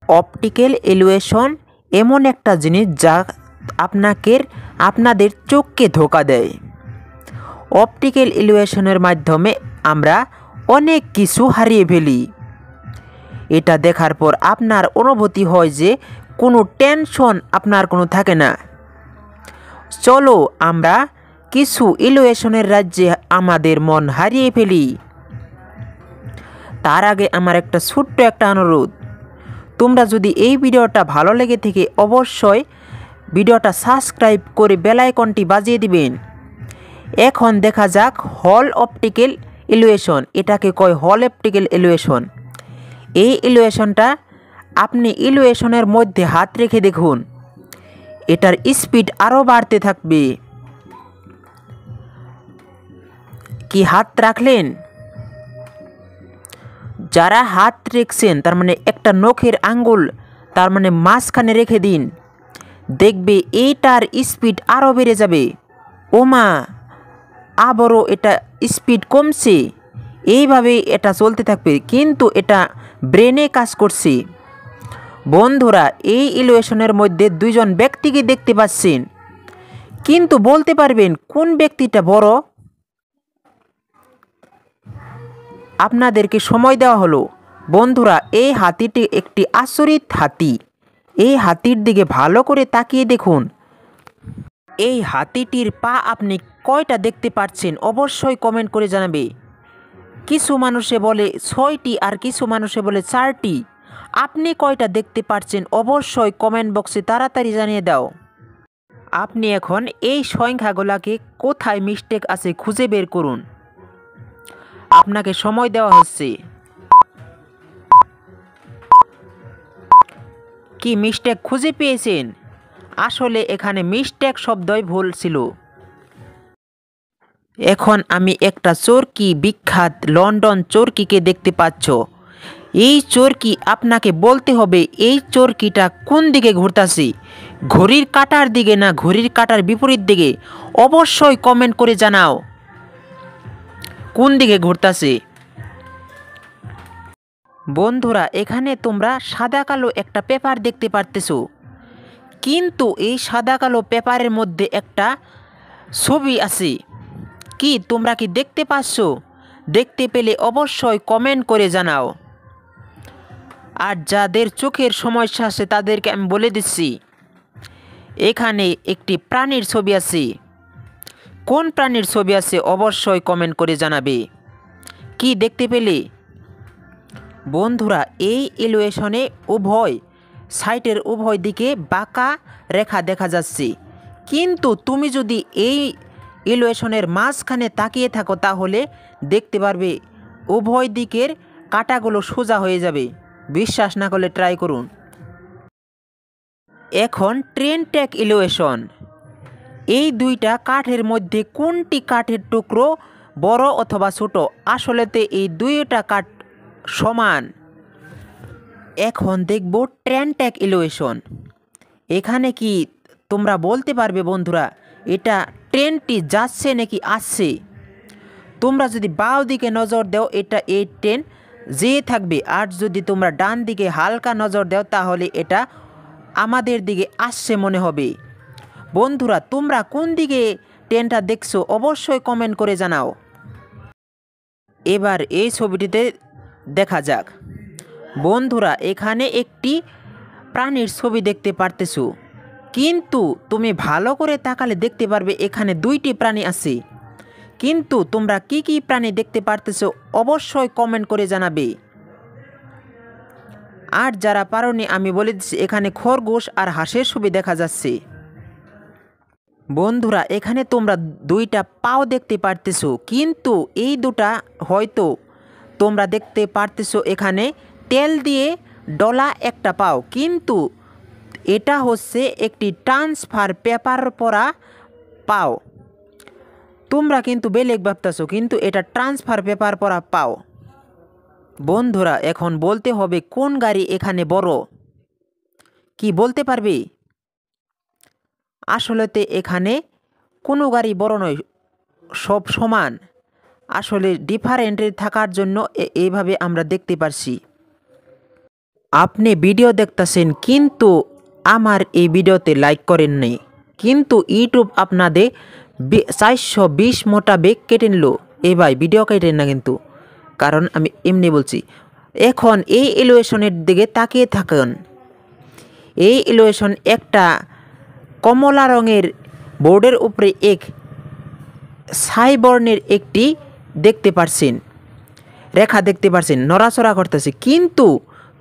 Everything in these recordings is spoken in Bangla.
অপটিক্যাল ইলুশন এমন একটা জিনিস যা আপনাদের চোখকে ধোঁকা দেয়। অপটিক্যাল ইলুশনের মাধ্যমে আমরা অনেক কিছু হারিয়ে ফেলি। এটা দেখার পর আপনার অনুভূতি হয় যে কোনো টেনশন আপনার কোনো থাকে না। চলো আমরা কিছু ইলুশনের রাজ্যে আমাদের মন হারিয়ে ফেলি। তার আগে আমার একটা ছোট্ট একটা অনুরোধ, তোমরা যদি এই ভিডিওটা ভালো লেগে থাকে অবশ্যই ভিডিওটা সাবস্ক্রাইব করে বেল আইকনটি বাজিয়ে দিবেন। এখন দেখা যাক হল অপটিক্যাল ইলুশন, এটাকে কয় হল অপটিক্যাল ইলুশন। এই ইলুশনটা আপনি ইলুশনের মধ্যে হাত রেখে দেখুন, এটার স্পিড আরও বাড়তে থাকবে। কি হাত রাখলেন? যারা হাত রেখেছেন তার মানে একটা নখের আঙ্গুল তার মানে মাঝখানে রেখে দিন, দেখবে এইটার স্পিড আরও বেড়ে যাবে। ওমা, আবারও এটা স্পিড কমছে। এইভাবে এটা চলতে থাকবে, কিন্তু এটা ব্রেনে কাজ করছে। বন্ধুরা, এই ইলুশনের মধ্যে দুইজন ব্যক্তিকে দেখতে পাচ্ছেন, কিন্তু বলতে পারবেন কোন ব্যক্তিটা বড়? আপনাদেরকে সময় দেওয়া হলো। বন্ধুরা, এই হাতিটি একটি আচরিত হাতি। এই হাতির দিকে ভালো করে তাকিয়ে দেখুন। এই হাতিটির পা আপনি কয়টা দেখতে পাচ্ছেন অবশ্যই কমেন্ট করে জানাবে। কিছু মানুষে বলে 6টি আর কিছু মানুষে বলে 4টি। আপনি কয়টা দেখতে পাচ্ছেন অবশ্যই কমেন্ট বক্সে তাড়াতাড়ি জানিয়ে দাও। আপনি এখন এই সংখ্যাগুলোকে কোথায় মিস্টেক আছে খুঁজে বের করুন। আপনাকে সময় দেওয়া হচ্ছে। কি মিস্টেক খুঁজে পেয়েছেন? আসলে এখানে মিস্টেক শব্দই ভুল ছিল। এখন আমি একটা চরকি, বিখ্যাত লন্ডন চরকিকে দেখতে পাচ্ছ। এই চরকি আপনাকে বলতে হবে এই চরকিটা কোন দিকে ঘুরতেছে, ঘড়ির কাঁটার দিকে না ঘড়ির কাঁটার বিপরীত দিকে? অবশ্যই কমেন্ট করে জানাও কোন দিকে ঘুরতেছে। বন্ধুরা, এখানে তোমরা সাদা কালো একটা পেপার দেখতে পারতেছো, কিন্তু এই সাদা কালো পেপারের মধ্যে একটা ছবি আছে। কি তোমরা কি দেখতে পাচ্ছ? দেখতে পেলে অবশ্যই কমেন্ট করে জানাও। আর যাদের চোখের সমস্যা আছে তাদেরকে আমি বলে দিচ্ছি, এখানে একটি প্রাণীর ছবি আছে। কোন প্রাণীর ছবি আছে অবশ্যই কমেন্ট করে জানাবে। কি দেখতে পেলে? বন্ধুরা, এই ইলুশনে উভয় সাইটের উভয় দিকে বাঁকা রেখা দেখা যাচ্ছে, কিন্তু তুমি যদি এই ইলুশনের মাঝখানে তাকিয়ে থাকো তাহলে দেখতে পারবে উভয় দিকের কাঁটাগুলো সোজা হয়ে যাবে। বিশ্বাস না করলে ট্রাই করুন। এখন ট্রেন ট্র্যাক ইলুশন। এই দুইটা কাঠের মধ্যে কোনটি কাঠের টুকরো বড় অথবা ছোট? আসলেতে এই দুইটা কাঠ সমান। এখন দেখব ট্রেন ট্র্যাক ইলুশন। এখানে কি তোমরা বলতে পারবে বন্ধুরা এটা ট্রেনটি যাচ্ছে নাকি আসছে? তোমরা যদি বাঁ দিকে নজর দাও এটা এই ট্রেন যেয়ে থাকবে, আর যদি তোমরা ডান দিকে হালকা নজর দাও তাহলে এটা আমাদের দিকে আসছে মনে হবে। বন্ধুরা, তোমরা কোন দিকে ট্রেনটা দেখছো অবশ্যই কমেন্ট করে জানাও। এবার এই ছবিটিতে দেখা যাক। বন্ধুরা, এখানে একটি প্রাণীর ছবি দেখতে পারতেছো, কিন্তু তুমি ভালো করে তাকালে দেখতে পারবে এখানে দুইটি প্রাণী আছে। কিন্তু তোমরা কি কি প্রাণী দেখতে পারতেছো অবশ্যই কমেন্ট করে জানাবে। আর যারা পারোনি আমি বলে দিচ্ছি, এখানে খরগোশ আর হাঁসের ছবি দেখা যাচ্ছে। বন্ধুরা, এখানে তোমরা দুইটা পাও দেখতে পারতেছো, কিন্তু এই দুটা হয়তো তোমরা দেখতে পারতেছো এখানে তেল দিয়ে ডলা একটা পাও, কিন্তু এটা হচ্ছে একটি ট্রান্সফার পেপার পরা পাও। তোমরা কিন্তু বেলেগ ভাবতেছো, কিন্তু এটা ট্রান্সফার পেপার পরা পাও। বন্ধুরা, এখন বলতে হবে কোন গাড়ি এখানে বড়। কি বলতে পারবে? আসলেতে এখানে কোনো গাড়ি বড় নয়, সব সমান। আসলে ডিফারেন্ট থাকার জন্য এইভাবে আমরা দেখতে পারছি। আপনি ভিডিও দেখতেছেন কিন্তু আমার এই ভিডিওতে লাইক করেন নাই, কিন্তু ইউটিউব আপনাদের 420 মোতাবেক কেটে নিল। এ ভাই ভিডিও কেটেন না কিন্তু, কারণ আমি এমনি বলছি। এখন এই ইলিউশনের দিকে তাকিয়ে থাকুন। এই ইলিউশন একটা কমলা রঙের বোর্ডের উপরে এক ছাই বর্ণের একটি দেখতে পারছেন, রেখা দেখতে পারছেন নড়াচড়া করতেছে। কিন্তু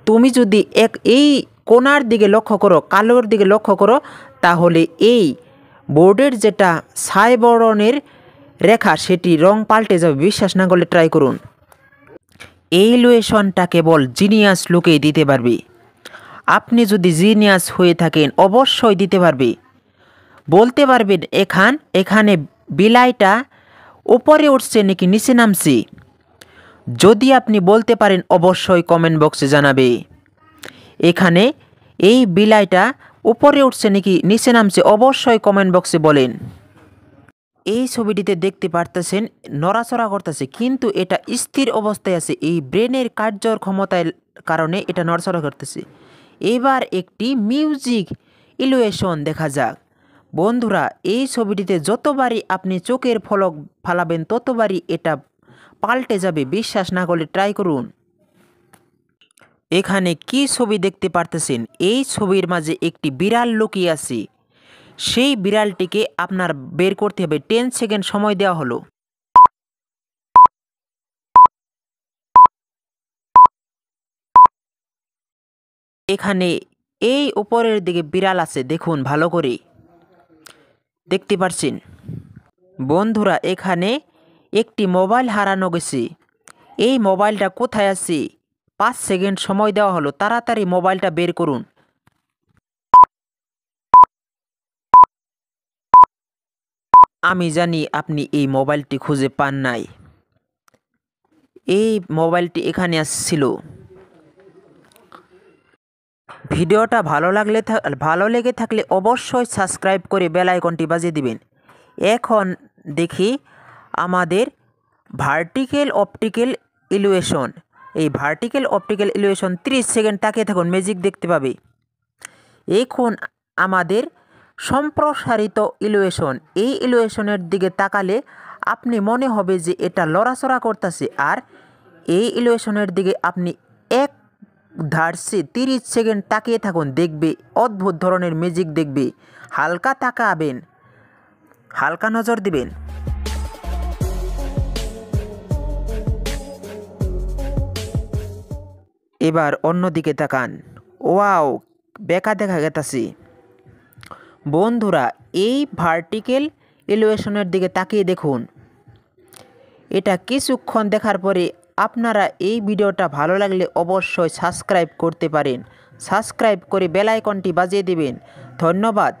তুমি যদি এই কোণার দিকে লক্ষ্য করো, কালোর দিকে লক্ষ্য করো, তাহলে এই বোর্ডের যেটা ছাই বর্ণের রেখা সেটি রং পাল্টে যাবে। বিশ্বাস না করলে ট্রাই করুন। এই ইলিউশনটা কেবল জিনিয়াস লোকেই দিতে পারবে। আপনি যদি জিনিয়াস হয়ে থাকেন অবশ্যই দিতে পারবে। বলতে পারবেন এখানে বিলাইটা উপরে উঠছে নাকি নিচে নামছে। যদি আপনি বলতে পারেন অবশ্যই কমেন্ট বক্সে জানাবে। এখানে এই বিলাইটা উপরে উঠছে নাকি নিচে নামছে অবশ্যই কমেন্ট বক্সে বলেন। এই ছবিটিতে দেখতে পারতেছেন নড়াচড়া করতেছে, কিন্তু এটা স্থির অবস্থায় আছে। এই ব্রেনের কার্যর ক্ষমতার কারণে এটা নড়াচড়া করতেছে। এবার একটি মিউজিক ইলিউশন দেখা যাক। বন্ধুরা, এই ছবিটিতে যতবারই আপনি চোখের ফলক ফালাবেন ততবারই এটা পাল্টে যাবে। বিশ্বাস না করলে ট্রাই করুন। এখানে কি ছবি দেখতে পারতেছেন? এই ছবির মাঝে একটি বিড়াল লুকিয়ে আছে। সেই বিড়ালটিকে আপনার বের করতে হবে। 10 সেকেন্ড সময় দেওয়া হলো। এখানে এই উপরের দিকে বিড়াল আছে, দেখুন ভালো করে দেখতে পাচ্ছেন। বন্ধুরা, এখানে একটি মোবাইল হারানো গেছে। এই মোবাইলটা কোথায় আছে? 5 সেকেন্ড সময় দেওয়া হলো, তাড়াতাড়ি মোবাইলটা বের করুন। আমি জানি আপনি এই মোবাইলটি খুঁজে পান নাই। এই মোবাইলটি এখানে আসছিল। ভিডিওটা ভালো লেগে থাকলে অবশ্যই সাবস্ক্রাইব করে বেল আইকনটি বাজিয়ে দিবেন। এখন দেখি আমাদের ভার্টিক্যাল অপটিক্যাল ইলিউশন। এই ভার্টিক্যাল অপটিক্যাল ইলিউশন 30 সেকেন্ড তাকিয়ে থাকুন, ম্যাজিক দেখতে পাবে। এখন আমাদের সম্প্রসারিত ইলিউশন। এই ইলিউশনের দিকে তাকালে আপনি মনে হবে যে এটা লড়াচড়া করতেছে, আর এই ইলিউশনের দিকে আপনি এক ধারছে 30 সেকেন্ড তাকিয়ে থাকুন, দেখবে অদ্ভুত ধরনের ম্যাজিক দেখবে। হালকা তাকাবেন, হালকা নজর দিবেন। এবার অন্যদিকে তাকান। ওয়াও, বেকা দেখা গেতাছে। বন্ধুরা, এই ভার্টিক্যাল ইলিউশনের দিকে তাকিয়ে দেখুন। এটা কিছুক্ষণ দেখার পরে আপনারা এই ভিডিওটা ভালো লাগলে অবশ্যই সাবস্ক্রাইব করতে পারেন। সাবস্ক্রাইব করে বেল আইকনটি বাজিয়ে দিবেন। ধন্যবাদ।